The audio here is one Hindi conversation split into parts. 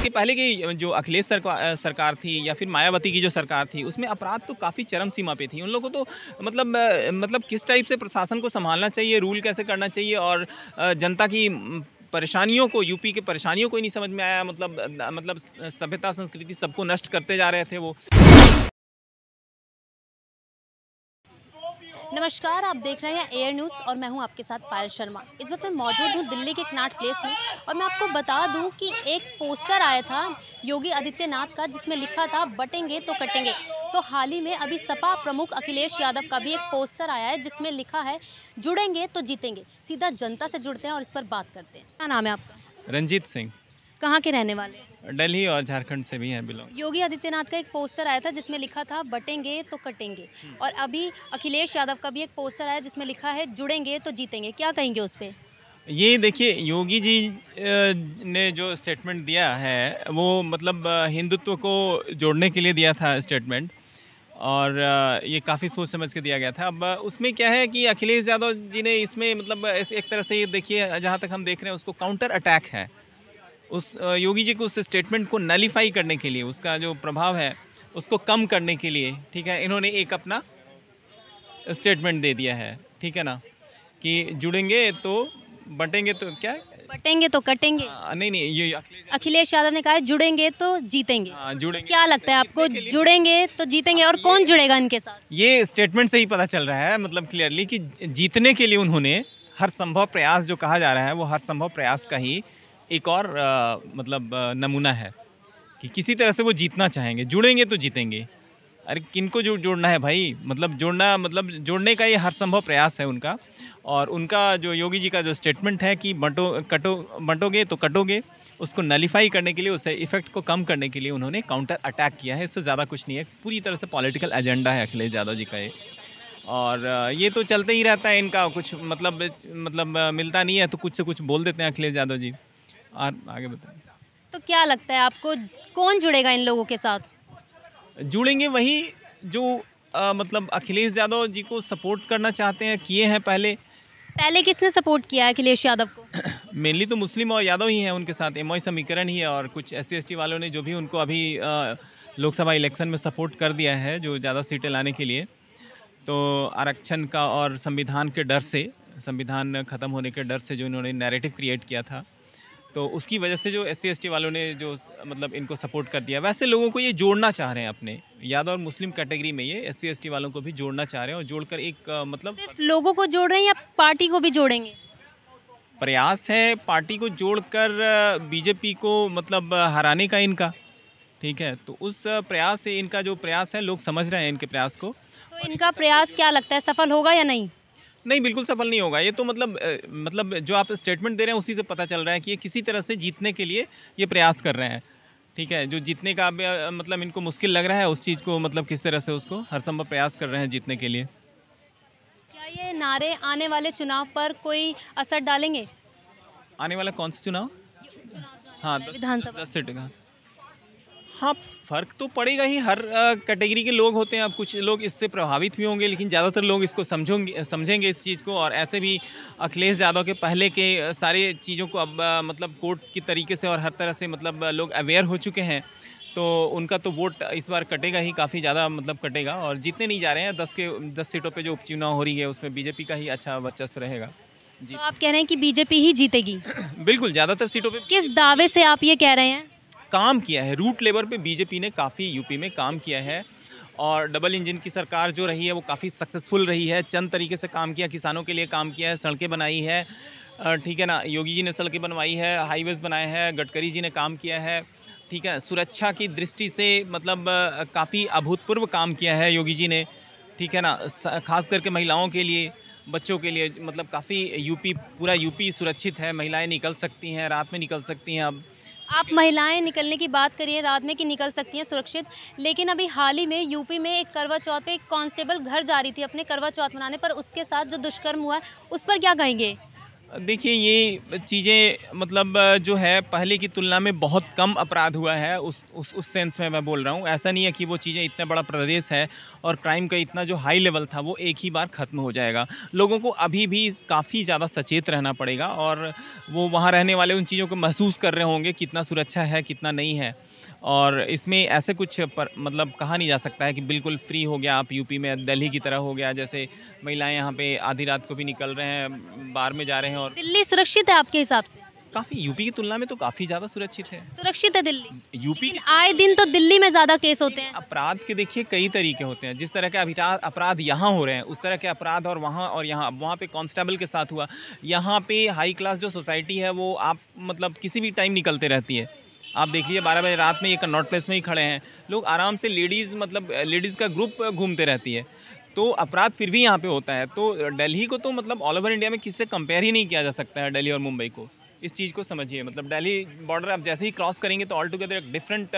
इसके पहले की जो अखिलेश सरकार थी या फिर मायावती की जो सरकार थी, उसमें अपराध तो काफ़ी चरम सीमा पे थी। उन लोगों को तो मतलब किस टाइप से प्रशासन को संभालना चाहिए, रूल कैसे करना चाहिए, और जनता की परेशानियों को, यूपी की परेशानियों को ही नहीं समझ में आया। मतलब सभ्यता संस्कृति सबको नष्ट करते जा रहे थे वो। नमस्कार, आप देख रहे हैं एयर न्यूज़ और मैं हूं आपके साथ पायल शर्मा। इस वक्त मैं मौजूद हूं दिल्ली के कनॉट प्लेस में और मैं आपको बता दूं कि एक पोस्टर आया था योगी आदित्यनाथ का जिसमें लिखा था बटेंगे तो कटेंगे। तो हाल ही में अभी सपा प्रमुख अखिलेश यादव का भी एक पोस्टर आया है जिसमें लिखा है जुड़ेंगे तो जीतेंगे। सीधा जनता से जुड़ते हैं और इस पर बात करते हैं। क्या नाम है आपका? रंजीत सिंह। कहाँ के रहने वाले हैं? दिल्ली और झारखंड से भी हैं बिलोंग। योगी आदित्यनाथ का एक पोस्टर आया था जिसमें लिखा था बटेंगे तो कटेंगे, और अभी अखिलेश यादव का भी एक पोस्टर आया जिसमें लिखा है जुड़ेंगे तो जीतेंगे। क्या कहेंगे उस पर? ये देखिए, योगी जी ने जो स्टेटमेंट दिया है वो मतलब हिंदुत्व को जोड़ने के लिए दिया था स्टेटमेंट, और ये काफ़ी सोच समझ के दिया गया था। अब उसमें क्या है कि अखिलेश यादव जी ने इसमें मतलब एक तरह से ये देखिए, जहाँ तक हम देख रहे हैं उसको काउंटर अटैक है उस योगी जी को, उस स्टेटमेंट को नलीफाई करने के लिए, उसका जो प्रभाव है उसको कम करने के लिए, ठीक है, इन्होंने एक अपना स्टेटमेंट दे दिया है, ठीक है ना, कि जुड़ेंगे तो बटेंगे तो क्या, बटेंगे तो कटेंगे। नहीं ये अखिलेश यादव ने कहा है जुड़ेंगे तो जीतेंगे। जुड़ेंगे। क्या लगता है आपको, जुड़ेंगे तो जीतेंगे और कौन जुड़ेगा इनके साथ? ये स्टेटमेंट से ही पता चल रहा है मतलब क्लियरली कि जीतने के लिए उन्होंने हर संभव प्रयास, जो कहा जा रहा है वो हर संभव प्रयास का ही एक और नमूना है कि किसी तरह से वो जीतना चाहेंगे। जुड़ेंगे तो जीतेंगे। अरे किनको जोड़ना है भाई, मतलब जोड़ने का ये हर संभव प्रयास है उनका। और उनका जो योगी जी का जो स्टेटमेंट है कि बंटोगे तो कटोगे, उसको नलीफाई करने के लिए, उस इफेक्ट को कम करने के लिए उन्होंने काउंटर अटैक किया है। इससे ज़्यादा कुछ नहीं है। पूरी तरह से पॉलिटिकल एजेंडा है अखिलेश यादव जी का ये, और ये तो चलते ही रहता है इनका। कुछ मतलब मिलता नहीं है तो कुछ से कुछ बोल देते हैं अखिलेश यादव जी। और आगे बताएं। तो क्या लगता है आपको, कौन जुड़ेगा इन लोगों के साथ? जुड़ेंगे वही जो मतलब अखिलेश यादव जी को सपोर्ट करना चाहते हैं, किए हैं पहले किसने सपोर्ट किया है अखिलेश यादव को? मेनली तो मुस्लिम और यादव ही हैं उनके साथ, एमओआई समीकरण ही है, और कुछ SC ST वालों ने जो भी उनको अभी लोकसभा इलेक्शन में सपोर्ट कर दिया है, जो ज़्यादा सीटें लाने के लिए। तो आरक्षण का और संविधान के डर से, संविधान ख़त्म होने के डर से जो इन्होंने नैरेटिव क्रिएट किया था, तो उसकी वजह से जो SC ST वालों ने जो मतलब इनको सपोर्ट कर दिया। वैसे लोगों को ये जोड़ना चाह रहे हैं अपने यादव और मुस्लिम कैटेगरी में, ये SC ST वालों को भी जोड़ना चाह रहे हैं, और जोड़कर एक मतलब सिर्फ लोगों को जोड़ रहे हैं या पार्टी को भी जोड़ेंगे? प्रयास है पार्टी को जोड़कर बीजेपी को मतलब हराने का इनका, ठीक है। तो उस प्रयास से, इनका जो प्रयास है, लोग समझ रहे हैं इनके प्रयास को। तो इनका प्रयास क्या लगता है, सफल होगा या नहीं? नहीं, बिल्कुल सफल नहीं होगा ये तो। मतलब जो आप स्टेटमेंट दे रहे हैं उसी से पता चल रहा है कि ये किसी तरह से जीतने के लिए ये प्रयास कर रहे हैं, ठीक है। जो जीतने का मतलब इनको मुश्किल लग रहा है, उस चीज़ को मतलब किस तरह से उसको हर संभव प्रयास कर रहे हैं जीतने के लिए। क्या ये नारे आने वाले चुनाव पर कोई असर डालेंगे? आने वाला कौन सा चुनाव? हाँ, विधानसभा 10 सीट का। हाँ, फ़र्क तो पड़ेगा ही। हर कैटेगरी के लोग होते हैं। अब कुछ लोग इससे प्रभावित हुए होंगे, लेकिन ज़्यादातर लोग इसको समझेंगे इस चीज़ को। और ऐसे भी अखिलेश यादव के पहले के सारे चीज़ों को अब मतलब कोर्ट की तरीके से और हर तरह से मतलब लोग अवेयर हो चुके हैं। तो उनका तो वोट इस बार कटेगा ही, काफ़ी ज़्यादा मतलब कटेगा। और जीतने नहीं जा रहे हैं। 10 सीटों पर जो उपचुनाव हो रही है उसमें बीजेपी का ही अच्छा वर्चस्व रहेगा। तो आप कह रहे हैं कि बीजेपी ही जीतेगी? बिल्कुल, ज़्यादातर सीटों पर। किस दावे से आप ये कह रहे हैं? काम किया है रूट लेवल पे बीजेपी ने, काफ़ी यूपी में काम किया है। और डबल इंजन की सरकार जो रही है वो काफ़ी सक्सेसफुल रही है। चंद तरीके से काम किया, किसानों के लिए काम किया है, सड़कें बनाई है, ठीक है ना। योगी जी ने सड़कें बनवाई है, हाईवेज़ बनाए हैं, गडकरी जी ने काम किया है, ठीक है। सुरक्षा की दृष्टि से मतलब काफ़ी अभूतपूर्व काम किया है योगी जी ने, ठीक है ना। खास करके महिलाओं के लिए, बच्चों के लिए मतलब काफ़ी पूरा यूपी सुरक्षित है। महिलाएँ निकल सकती हैं, रात में निकल सकती हैं। अब आप महिलाएं निकलने की बात करिए, रात में कि निकल सकती हैं सुरक्षित, लेकिन अभी हाल ही में यूपी में एक करवा चौथ पे एक कांस्टेबल घर जा रही थी अपने करवा चौथ मनाने पर, उसके साथ जो दुष्कर्म हुआ है उस पर क्या कहेंगे? देखिए ये चीज़ें मतलब जो है पहले की तुलना में बहुत कम अपराध हुआ है, उस सेंस में मैं बोल रहा हूँ। ऐसा नहीं है कि वो चीज़ें, इतना बड़ा प्रदेश है और क्राइम का इतना जो हाई लेवल था वो एक ही बार ख़त्म हो जाएगा। लोगों को अभी भी काफ़ी ज़्यादा सचेत रहना पड़ेगा और वो वहाँ रहने वाले उन चीज़ों को महसूस कर रहे होंगे कितना सुरक्षा है कितना नहीं है। और इसमें ऐसे कुछ मतलब कहा नहीं जा सकता है कि बिल्कुल फ्री हो गया आप यूपी में, दिल्ली की तरह हो गया जैसे महिलाएं यहाँ पे आधी रात को भी निकल रहे हैं, बार में जा रहे हैं। और दिल्ली सुरक्षित है आपके हिसाब से? काफ़ी यूपी की तुलना में तो काफ़ी ज़्यादा सुरक्षित है। सुरक्षित है दिल्ली, यूपी लेकिन आए दिन तो दिल्ली में ज़्यादा केस होते हैं। अपराध के देखिए कई तरीके होते हैं। जिस तरह के अपराध यहाँ हो रहे हैं उस तरह के अपराध और यहाँ, वहाँ पे कांस्टेबल के साथ हुआ। यहाँ पे हाई क्लास जो सोसाइटी है वो आप मतलब किसी भी टाइम निकलते रहती है। आप देख लीजिए 12 बजे रात में ये कनॉट प्लेस में ही खड़े हैं लोग आराम से, लेडीज़ मतलब लेडीज़ का ग्रुप घूमते रहती है। तो अपराध फिर भी यहाँ पे होता है। तो दिल्ली को तो मतलब ऑल ओवर इंडिया में किससे कंपेयर ही नहीं किया जा सकता है, दिल्ली और मुंबई को। इस चीज़ को समझिए, मतलब दिल्ली बॉर्डर आप जैसे ही क्रॉस करेंगे तो ऑल टुगेदर एक डिफरेंट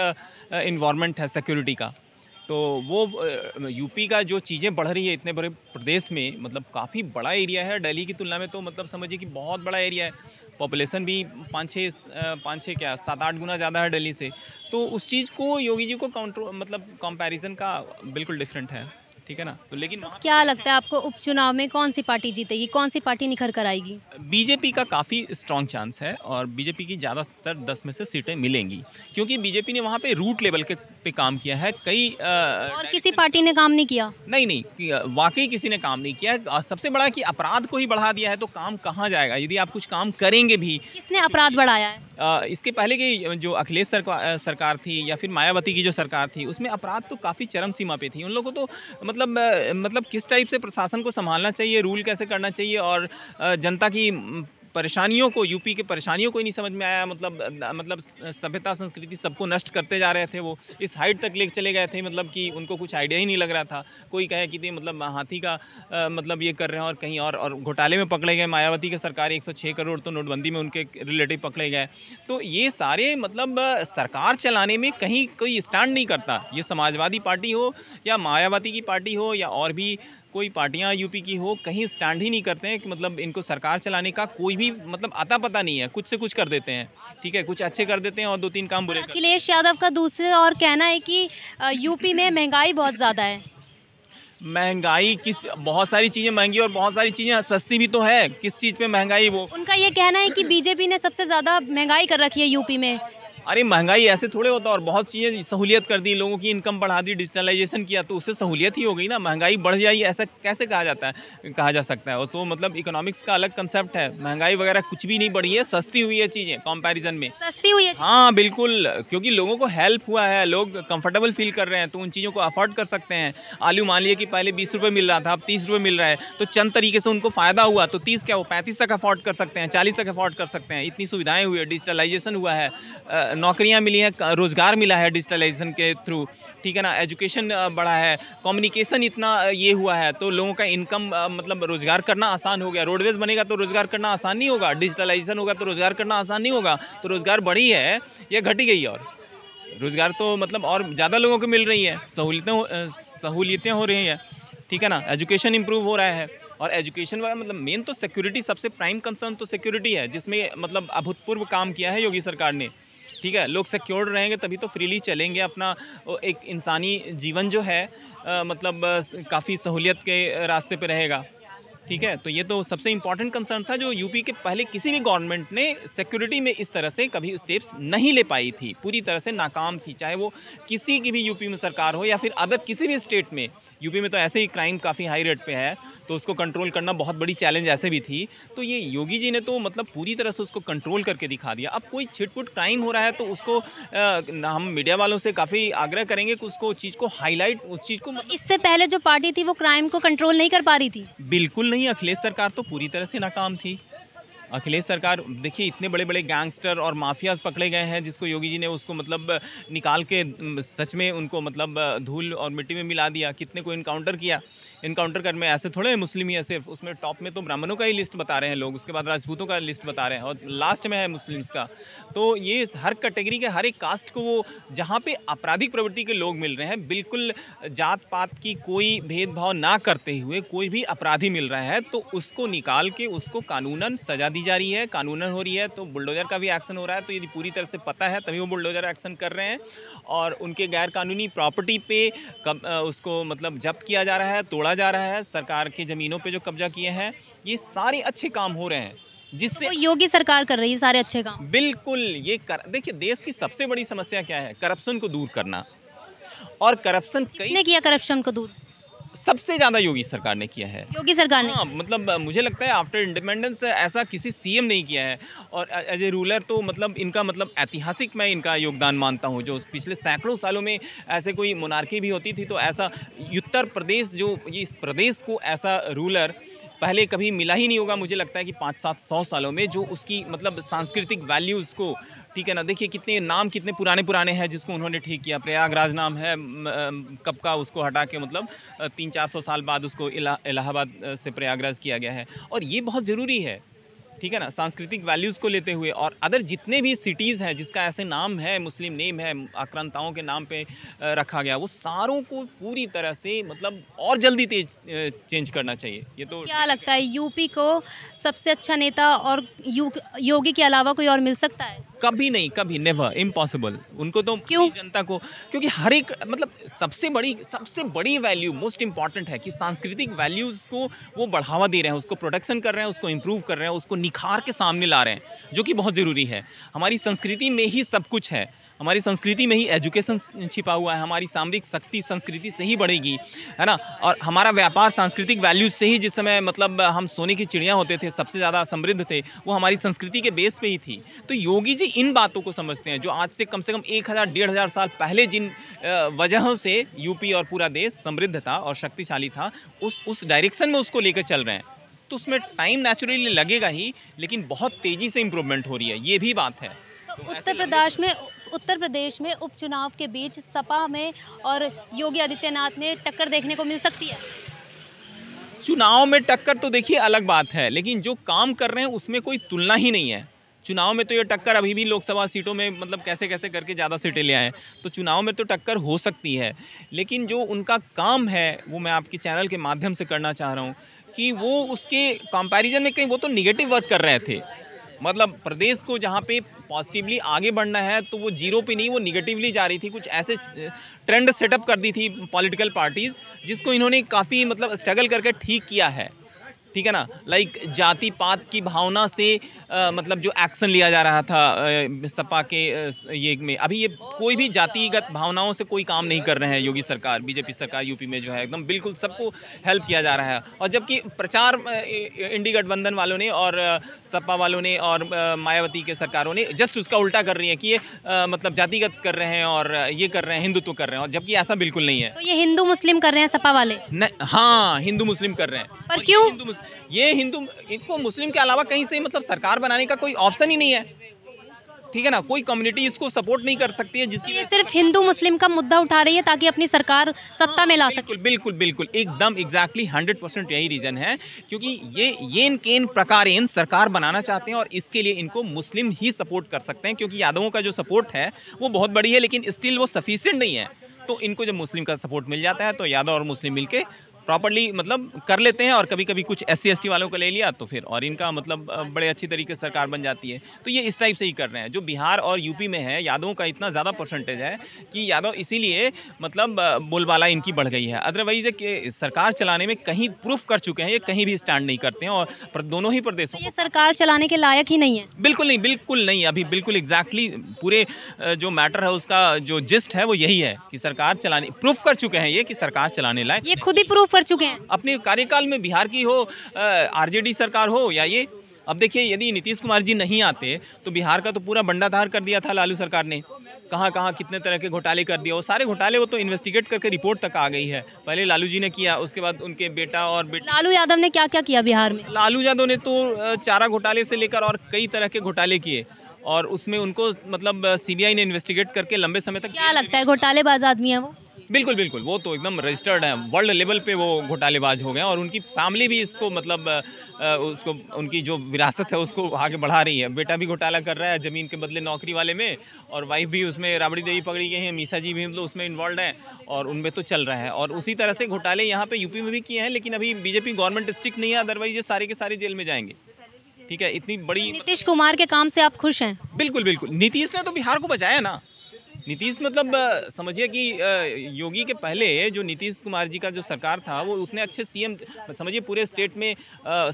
इन्वायरमेंट है सिक्योरिटी का। तो वो यूपी का जो चीज़ें बढ़ रही है इतने बड़े प्रदेश में, मतलब काफ़ी बड़ा एरिया है दिल्ली की तुलना में, तो मतलब समझिए कि बहुत बड़ा एरिया है। पॉपुलेशन भी 5-6 क्या 7-8 गुना ज़्यादा है दिल्ली से। तो उस चीज़ को योगी जी को काउंटर मतलब कंपैरिजन का बिल्कुल डिफरेंट है, ठीक है ना। तो लेकिन तो क्या लगता है आपको उपचुनाव में कौन सी पार्टी जीतेगी, कौन सी पार्टी निखर कर आएगी? बीजेपी का काफ़ी स्ट्रॉन्ग चांस है और बीजेपी की ज़्यादातर 10 में से सीटें मिलेंगी, क्योंकि बीजेपी ने वहाँ पे रूट लेवल के पे काम किया है। कई और किसी पार्टी ने काम नहीं किया? नहीं, वाकई किसी ने काम नहीं किया। और सबसे बड़ा कि अपराध को ही बढ़ा दिया है, तो काम कहाँ जाएगा यदि आप कुछ काम करेंगे भी। किसने अपराध बढ़ाया है? इसके पहले की जो अखिलेश सरकार थी या फिर मायावती की जो सरकार थी उसमें अपराध तो काफ़ी चरम सीमा पे थी। उन लोगों को तो मतलब किस टाइप से प्रशासन को संभालना चाहिए, रूल कैसे करना चाहिए और जनता की परेशानियों को, यूपी की परेशानियों को ही नहीं समझ में आया। मतलब सभ्यता संस्कृति सबको नष्ट करते जा रहे थे। वो इस हाइट तक ले चले गए थे मतलब कि उनको कुछ आइडिया ही नहीं लग रहा था। कोई कहे कि मतलब हाथी का मतलब ये कर रहे हैं और कहीं और घोटाले में पकड़े गए। मायावती की सरकार 106 करोड़ तो नोटबंदी में उनके रिलेटिव पकड़े गए। तो ये सारे मतलब सरकार चलाने में कहीं कोई स्टैंड नहीं करता। ये समाजवादी पार्टी हो या मायावती की पार्टी हो या और भी कोई पार्टियां यूपी की हो, कहीं स्टैंड ही नहीं करते हैं कि मतलब इनको सरकार चलाने का कोई भी मतलब आता पता नहीं है। कुछ से कुछ कर देते हैं, ठीक है, कुछ अच्छे कर देते हैं और 2-3 काम बुरे कर। अखिलेश यादव का दूसरे और कहना है कि यूपी में महंगाई बहुत ज़्यादा है। महंगाई बहुत सारी चीज़ें महंगी और बहुत सारी चीज़ें सस्ती भी तो है। किस चीज़ पे महंगाई? वो उनका ये कहना है कि बीजेपी ने सबसे ज़्यादा महंगाई कर रखी है यूपी में। अरे महंगाई ऐसे थोड़े होता, और बहुत चीज़ें सहूलियत कर दी, लोगों की इनकम बढ़ा दी, डिजिटलाइजेशन किया, तो उससे सहूलियत ही हो गई ना। महंगाई बढ़ जाए ऐसा कैसे कहा जा सकता है? वो तो मतलब इकोनॉमिक्स का अलग कंसेप्ट है। महंगाई वगैरह कुछ भी नहीं बढ़ी है, सस्ती हुई है चीज़ें कंपैरिजन में। सस्ती हुई है? हाँ बिल्कुल, क्योंकि लोगों को हेल्प हुआ है, लोग कंफर्टेबल फील कर रहे हैं तो उन चीज़ों को अफोर्ड कर सकते हैं। आलू मान लिए कि पहले 20 रुपये मिल रहा था, अब 30 रुपये मिल रहा है, तो चंद तरीके से उनको फ़ायदा हुआ, तो 30 क्या वो 35 तक अफोर्ड कर सकते हैं, 40 तक अफोर्ड कर सकते हैं। इतनी सुविधाएँ हुई है, डिजिटलाइजेशन हुआ है, नौकरियाँ मिली हैं, रोजगार मिला है डिजिटलाइजेशन के थ्रू, ठीक है ना। एजुकेशन बढ़ा है, कम्युनिकेशन इतना ये हुआ है, तो लोगों का इनकम मतलब रोजगार करना आसान हो गया। रोडवेज बनेगा तो रोजगार करना आसान नहीं होगा, डिजिटलाइजेशन होगा तो रोजगार करना आसान नहीं होगा। तो रोजगार बढ़ी है या घटी गई? और रोजगार तो मतलब और ज़्यादा लोगों को मिल रही है, सहूलियतें हो रही हैं, ठीक है ना। एजुकेशन इंप्रूव हो रहा है और एजुकेशन वगैरह मतलब मेन तो सिक्योरिटी, सबसे प्राइम कंसर्न तो सिक्योरिटी है, जिसमें मतलब अभूतपूर्व काम किया है योगी सरकार ने, ठीक है। लोग सिक्योर्ड रहेंगे तभी तो फ्रीली चलेंगे, अपना एक इंसानी जीवन जो है मतलब काफ़ी सहूलियत के रास्ते पे रहेगा, ठीक है। तो ये तो सबसे इम्पॉर्टेंट कंसर्न था जो यूपी के पहले किसी भी गवर्नमेंट ने सिक्योरिटी में इस तरह से कभी स्टेप्स नहीं ले पाई थी, पूरी तरह से नाकाम थी। चाहे वो किसी की भी यूपी में सरकार हो या फिर अदर किसी भी स्टेट में। यूपी में तो ऐसे ही क्राइम काफ़ी हाई रेट पे है, तो उसको कंट्रोल करना बहुत बड़ी चैलेंज ऐसे भी थी। तो ये योगी जी ने तो मतलब पूरी तरह से उसको कंट्रोल करके दिखा दिया। अब कोई छिटपुट क्राइम हो रहा है तो उसको हम मीडिया वालों से काफ़ी आग्रह करेंगे कि उसको चीज़ को हाईलाइट, उस चीज़ को तो इससे पहले जो पार्टी थी वो क्राइम को कंट्रोल नहीं कर पा रही थी? बिल्कुल नहीं, अखिलेश सरकार तो पूरी तरह से नाकाम थी। अखिलेश सरकार देखिए, इतने बड़े बड़े गैंगस्टर और माफियाज पकड़े गए हैं जिसको योगी जी ने उसको मतलब निकाल के सच में उनको मतलब धूल और मिट्टी में मिला दिया। कितने को इनकाउंटर किया, इनकाउंटर कर में ऐसे थोड़े मुस्लिम ही है सिर्फ, उसमें टॉप में तो ब्राह्मणों का ही लिस्ट बता रहे हैं लोग, उसके बाद राजपूतों का लिस्ट बता रहे हैं और लास्ट में है मुस्लिम्स का। तो ये हर कैटेगरी के हर एक कास्ट को वो जहाँ पे आपराधिक प्रवृत्ति के लोग मिल रहे हैं, बिल्कुल जात पात की कोई भेदभाव ना करते हुए कोई भी अपराधी मिल रहा है तो उसको निकाल के उसको कानूनन सजा दी जा रही है, कानूनन हो रही है, तो बुलडोजर का भी एक्शन हो रहा है। तो यदि पूरी तरह से पता है तभी वो बुलडोजर एक्शन कर रहे हैं, और उनके गैर कानूनी प्रॉपर्टी पे उसको मतलब जब्त किया जा रहा है, तोड़ा जा रहा है, सरकार के ज़मीनों पे जो कब्जा किए हैं, ये सारे अच्छे काम हो रहे हैं जिससे तो योगी सरकार कर रही है सारे अच्छे काम। बिल्कुल देखिए, देश की सबसे बड़ी समस्या क्या है? करप्शन को दूर करना। और करप्शन किसने किया करप्शन को दूर? सबसे ज़्यादा योगी सरकार ने किया है। योगी सरकार ने। हाँ, मतलब मुझे लगता है आफ्टर इंडिपेंडेंस ऐसा किसी सीएम नहीं किया है। और एज ए रूलर तो मतलब इनका मतलब ऐतिहासिक मैं इनका योगदान मानता हूँ। जो पिछले सैकड़ों सालों में ऐसे कोई मोनार्की भी होती थी, तो ऐसा उत्तर प्रदेश जो ये इस प्रदेश को ऐसा रूलर पहले कभी मिला ही नहीं होगा। मुझे लगता है कि 500-700 सालों में जो उसकी मतलब सांस्कृतिक वैल्यूज़ को, ठीक है ना, देखिए कितने नाम कितने पुराने हैं जिसको उन्होंने ठीक किया। प्रयागराज नाम है कब का, उसको हटा के मतलब 300-400 साल बाद उसको इलाहाबाद से प्रयागराज किया गया है। और ये बहुत ज़रूरी है, ठीक है ना, सांस्कृतिक वैल्यूज़ को लेते हुए। और अदर जितने भी सिटीज़ हैं जिसका ऐसे नाम है, मुस्लिम नेम है, आक्रांताओं के नाम पे रखा गया, वो सारों को पूरी तरह से मतलब और जल्दी चेंज करना चाहिए। ये तो क्या लगता है यूपी को सबसे अच्छा नेता और योगी के अलावा कोई और मिल सकता है? कभी नहीं, कभी नेवर, इम्पॉसिबल। उनको तो क्यों? जनता को, क्योंकि हर एक मतलब सबसे बड़ी वैल्यू मोस्ट इंपॉर्टेंट है कि सांस्कृतिक वैल्यूज़ को वो बढ़ावा दे रहे हैं, उसको प्रोटेक्शन कर रहे हैं, उसको इम्प्रूव कर रहे हैं, उसको निखार के सामने ला रहे हैं, जो कि बहुत ज़रूरी है। हमारी संस्कृति में ही सब कुछ है, हमारी संस्कृति में ही एजुकेशन छिपा हुआ है, हमारी सामरिक शक्ति संस्कृति से ही बढ़ेगी, है ना। और हमारा व्यापार सांस्कृतिक वैल्यूज से ही, जिस समय मतलब हम सोने की चिड़िया होते थे, सबसे ज़्यादा समृद्ध थे, वो हमारी संस्कृति के बेस पे ही थी। तो योगी जी इन बातों को समझते हैं, जो आज से कम 1000-1500 साल पहले जिन वजहों से यूपी और पूरा देश समृद्ध था और शक्तिशाली था, उस डायरेक्शन में उसको लेकर चल रहे हैं। तो उसमें टाइम नेचुरली लगेगा ही, लेकिन बहुत तेज़ी से इम्प्रूवमेंट हो रही है, ये भी बात है। तो उत्तर प्रदेश में उपचुनाव के बीच सपा में और योगी आदित्यनाथ में टक्कर देखने को मिल सकती है? चुनाव में टक्कर तो देखिए अलग बात है, लेकिन जो काम कर रहे हैं उसमें कोई तुलना ही नहीं है। चुनाव में तो ये टक्कर अभी भी लोकसभा सीटों में मतलब कैसे कैसे करके ज़्यादा सीटें ले आए, तो चुनाव में तो टक्कर हो सकती है। लेकिन जो उनका काम है वो मैं आपके चैनल के माध्यम से करना चाह रहा हूँ कि वो उसके कंपैरिजन में कहीं वो तो निगेटिव वर्क कर रहे थे। मतलब प्रदेश को जहाँ पे पॉजिटिवली आगे बढ़ना है, तो वो जीरो पे नहीं, वो निगेटिवली जा रही थी। कुछ ऐसे ट्रेंड सेटअप कर दी थी पॉलिटिकल पार्टीज़, जिसको इन्होंने काफ़ी मतलब स्ट्रगल करके ठीक किया है, ठीक है ना। लाइक जाति पात की भावना से मतलब जो एक्शन लिया जा रहा था सपा के ये में, अभी ये कोई भी जातिगत भावनाओं से कोई काम नहीं कर रहे हैं योगी सरकार, बीजेपी सरकार यूपी में जो है एकदम बिल्कुल सबको हेल्प किया जा रहा है। और जबकि प्रचार इंडी गठबंधन वालों ने और सपा वालों ने और मायावती के सरकारों ने जस्ट उसका उल्टा कर रही है कि ये मतलब जातिगत कर रहे हैं और ये कर रहे हैं, हिंदुत्व कर रहे हैं, और जबकि ऐसा बिल्कुल नहीं है। तो ये हिंदू मुस्लिम कर रहे हैं सपा वाले? हाँ, हिंदू मुस्लिम कर रहे हैं। पर क्यों? इनको मुस्लिम के अलावा कहीं से मतलब सरकार बनाने का कोई ऑप्शन ही नहीं है, ठीक है ना। कोई कम्युनिटी इसको सपोर्ट नहीं कर सकती है, जिसकी तो ये सिर्फ हिंदू मुस्लिम का मुद्दा उठा रही है ताकि अपनी सरकार सत्ता में ला सके। बिल्कुल एकदम एग्जैक्टली 100% यही रीजन है, क्योंकि ये इन प्रकार सरकार बनाना चाहते हैं, और इसके लिए इनको मुस्लिम ही सपोर्ट कर सकते हैं, क्योंकि यादवों का जो सपोर्ट है वो बहुत बड़ी है, लेकिन स्टिल वो सफिशिएंट नहीं है। तो इनको जब मुस्लिम का सपोर्ट मिल जाता है, तो यादव और मुस्लिम मिलके प्रॉपर्ली मतलब कर लेते हैं, और कभी कभी कुछ SC/ST वालों को ले लिया तो फिर और इनका मतलब बड़े अच्छी तरीके से सरकार बन जाती है। तो ये इस टाइप से ही कर रहे हैं। जो बिहार और यूपी में है, यादवों का इतना ज़्यादा परसेंटेज है कि यादव इसीलिए मतलब बोलबाला इनकी बढ़ गई है। अदरवाइज सरकार चलाने में कहीं प्रूफ कर चुके हैं, ये कहीं भी स्टैंड नहीं करते हैं, और दोनों ही प्रदेशों तो ये सरकार चलाने के लायक ही नहीं है? बिल्कुल नहीं। अभी बिल्कुल एग्जैक्टली पूरे जो मैटर है उसका जो जिस्ट है वो यही है कि सरकार चलाने, प्रूफ कर चुके हैं ये कि सरकार चलाने लायक, ये खुद ही प्रूफ कर चुके हैं अपने कार्यकाल में। बिहार की हो RJD सरकार हो या ये, अब देखिए यदि नीतीश कुमार जी नहीं आते तो बिहार का तो पूरा बंडाधार कर दिया था लालू सरकार ने। कहाँ कितने तरह के घोटाले कर दिया, वो सारे घोटाले वो तो इन्वेस्टिगेट करके रिपोर्ट तक आ गई है। पहले लालू जी ने किया, उसके बाद उनके बेटा और लालू यादव ने क्या क्या किया बिहार में? लालू यादव ने तो चारा घोटाले से लेकर और कई तरह के घोटाले किए, और उसमें उनको मतलब CBI ने इन्वेस्टिगेट करके लंबे समय तक। क्या लगता है घोटालेबाज आदमी है वो? बिल्कुल वो तो एकदम रजिस्टर्ड है, वर्ल्ड लेवल पे वो घोटालेबाज हो गए, और उनकी फैमिली भी इसको मतलब उसको उनकी जो विरासत है उसको आगे बढ़ा रही है। बेटा भी घोटाला कर रहा है ज़मीन के बदले नौकरी वाले में, और वाइफ भी उसमें राबड़ी देवी पकड़ी गई हैं, मीसा जी भी मतलब उसमें इन्वॉल्व हैं, और उनमें तो चल रहा है। और उसी तरह से घोटाले यहाँ पे यूपी में भी किए हैं, लेकिन अभी बीजेपी गवर्नमेंट स्ट्रिक्ट नहीं है, अदरवाइज ये सारे के सारे जेल में जाएंगे। ठीक है, इतनी बड़ी। नीतीश कुमार के काम से आप खुश हैं? बिल्कुल बिल्कुल, नीतीश ने तो बिहार को बचाया ना। नीतीश मतलब समझिए कि योगी के पहले जो नीतीश कुमार जी का जो सरकार था वो उतने अच्छे सीएम, समझिए पूरे स्टेट में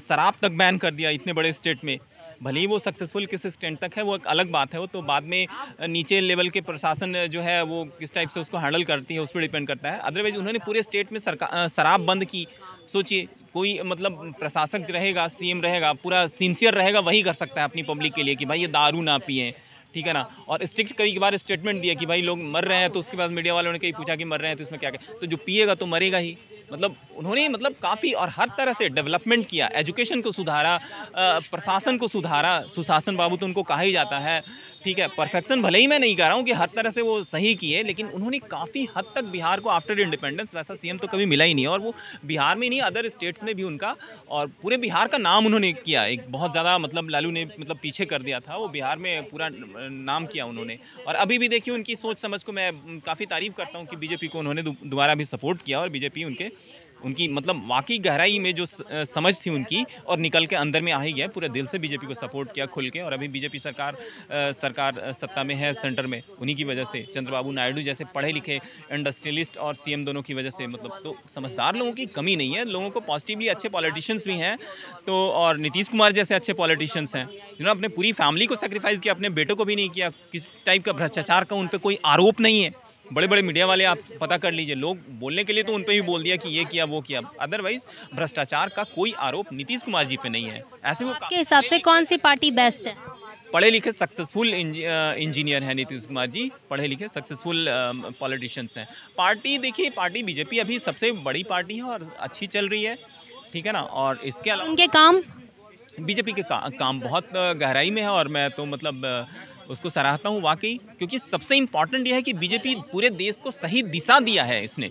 शराब तक बैन कर दिया, इतने बड़े स्टेट में। भले ही वो सक्सेसफुल किस एक्सटेंट तक है वो एक अलग बात है, वो तो बाद में नीचे लेवल के प्रशासन जो है वो किस टाइप से उसको हैंडल करती है उस पर डिपेंड करता है। अदरवाइज उन्होंने पूरे स्टेट में शराब बंद की। सोचिए कोई मतलब प्रशासक रहेगा, सीएम रहेगा, पूरा सिंसियर रहेगा, वही कर सकता है अपनी पब्लिक के लिए कि भाई ये दारू ना पिए, ठीक है ना। और स्ट्रिक्ट कई बार स्टेटमेंट दिया कि भाई लोग मर रहे हैं, तो उसके बाद मीडिया वालों ने कहीं पूछा कि मर रहे हैं तो इसमें क्या क्या, तो जो पिएगा तो मरेगा ही। मतलब उन्होंने मतलब काफ़ी और हर तरह से डेवलपमेंट किया, एजुकेशन को सुधारा, प्रशासन को सुधारा। सुशासन बाबू तो उनको कहा ही जाता है, ठीक है। परफेक्शन भले ही मैं नहीं कह रहा हूँ कि हर तरह से वो सही किए, लेकिन उन्होंने काफ़ी हद तक बिहार को आफ्टर इंडिपेंडेंस वैसा सीएम तो कभी मिला ही नहीं। और वो बिहार में नहीं, अदर स्टेट्स में भी उनका और पूरे बिहार का नाम उन्होंने किया। एक बहुत ज़्यादा मतलब लालू ने मतलब पीछे कर दिया था, वो बिहार में पूरा नाम किया उन्होंने। और अभी भी देखिए उनकी सोच समझ को मैं काफ़ी तारीफ़ करता हूँ कि बीजेपी को उन्होंने दोबारा भी सपोर्ट किया, और बीजेपी उनकी मतलब वाकई गहराई में जो समझ थी उनकी और निकल के अंदर में आ ही गया। पूरे दिल से बीजेपी को सपोर्ट किया खुल के। और अभी बीजेपी सरकार सत्ता में है सेंटर में, उन्हीं की वजह से, चंद्रबाबू नायडू जैसे पढ़े लिखे इंडस्ट्रियलिस्ट और सीएम दोनों की वजह से। मतलब तो समझदार लोगों की कमी नहीं है, लोगों को पॉजिटिवली अच्छे पॉलिटिशियंस भी हैं तो, और नीतीश कुमार जैसे अच्छे पॉलिटिशियंस हैं जिन्होंने अपने पूरी फैमिली को सेक्रीफाइस किया, अपने बेटों को भी नहीं किया। किस टाइप का भ्रष्टाचार का उन पर कोई आरोप नहीं है। बड़े बड़े मीडिया वाले आप पता कर लीजिए, लोग बोलने के लिए तो उन पे भी बोल दिया कि ये किया वो किया, अदरवाइज भ्रष्टाचार का कोई आरोप नीतीश कुमार जी पे नहीं है। ऐसे वो आपके हिसाब से कौन सी पार्टी बेस्ट है? पढ़े लिखे सक्सेसफुल इंजीनियर हैं नीतीश कुमार जी, पढ़े लिखे सक्सेसफुल पॉलिटिशियंस हैं। पार्टी देखिए, पार्टी बीजेपी अभी सबसे बड़ी पार्टी है और अच्छी चल रही है, ठीक है ना। और इसके अलावा उनके काम, बीजेपी के काम बहुत गहराई में है और मैं तो मतलब उसको सराहता हूँ वाकई, क्योंकि सबसे इम्पॉर्टेंट यह है कि बीजेपी पूरे देश को सही दिशा दिया है इसने,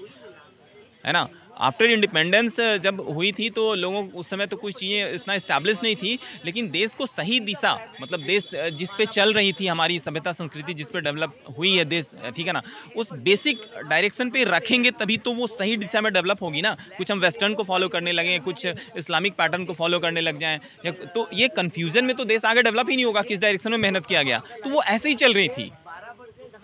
है ना। आफ्टर इंडिपेंडेंस जब हुई थी तो लोगों उस समय तो कुछ चीज़ें इतना इस्टेब्लिश नहीं थी, लेकिन देश को सही दिशा, मतलब देश जिस पे चल रही थी, हमारी सभ्यता संस्कृति जिस पे डेवलप हुई है देश, ठीक है ना, उस बेसिक डायरेक्शन पे रखेंगे तभी तो वो सही दिशा में डेवलप होगी ना। कुछ हम वेस्टर्न को फॉलो करने लगे, कुछ इस्लामिक पैटर्न को फॉलो करने लग जाएँ, तो ये कन्फ्यूजन में तो देश आगे डेवलप ही नहीं होगा किस डायरेक्शन में मेहनत किया गया। तो वो ऐसे ही चल रही थी।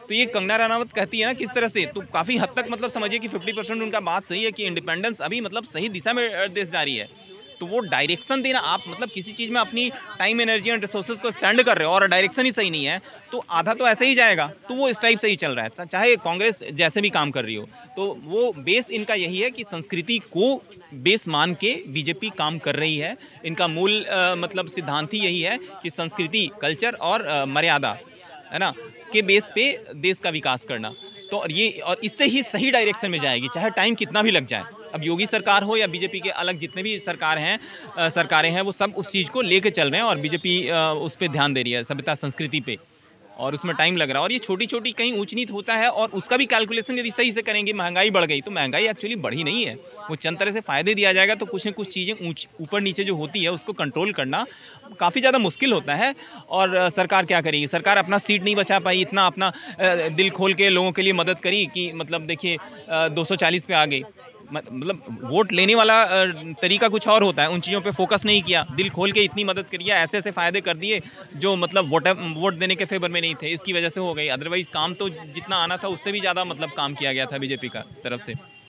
तो ये कंगना रनावत कहती है ना किस तरह से, तो काफ़ी हद तक मतलब समझिए कि 50% उनका बात सही है कि इंडिपेंडेंस अभी मतलब सही दिशा में देश जा रही है। तो वो डायरेक्शन देना, आप मतलब किसी चीज़ में अपनी टाइम एनर्जी एंड रिसोर्सेज को स्पेंड कर रहे हो और डायरेक्शन ही सही नहीं है तो आधा तो ऐसे ही जाएगा। तो वो इस टाइप से ही चल रहा है, चाहे कांग्रेस जैसे भी काम कर रही हो। तो वो बेस इनका यही है कि संस्कृति को बेस मान के बीजेपी काम कर रही है। इनका मूल मतलब सिद्धांत ही यही है कि संस्कृति, कल्चर और मर्यादा, है ना, के बेस पे देश का विकास करना। तो और इससे ही सही डायरेक्शन में जाएगी, चाहे टाइम कितना भी लग जाए। अब योगी सरकार हो या बीजेपी के अलग जितने भी सरकारें हैं वो सब उस चीज़ को लेके चल रहे हैं और बीजेपी उस पर ध्यान दे रही है, सभ्यता संस्कृति पे, और उसमें टाइम लग रहा है। और ये छोटी छोटी कहीं ऊंच नीच होता है और उसका भी कैलकुलेशन यदि सही से करेंगे। महंगाई बढ़ गई तो महंगाई एक्चुअली बढ़ी नहीं है, वो चंद तरह से फ़ायदे दिया जाएगा तो कुछ न कुछ चीज़ें ऊपर नीचे जो होती है उसको कंट्रोल करना काफ़ी ज़्यादा मुश्किल होता है। और सरकार क्या करेगी, सरकार अपना सीट नहीं बचा पाई, इतना अपना दिल खोल के लोगों के लिए मदद करी कि मतलब देखिए 240 पे आ गई। मतलब वोट लेने वाला तरीका कुछ और होता है, उन चीज़ों पे फोकस नहीं किया, दिल खोल के इतनी मदद करी, ऐसे ऐसे फ़ायदे कर दिए जो मतलब वोट देने के फेवर में नहीं थे, इसकी वजह से हो गई। अदरवाइज़ काम तो जितना आना था उससे भी ज़्यादा मतलब काम किया गया था बीजेपी का तरफ से।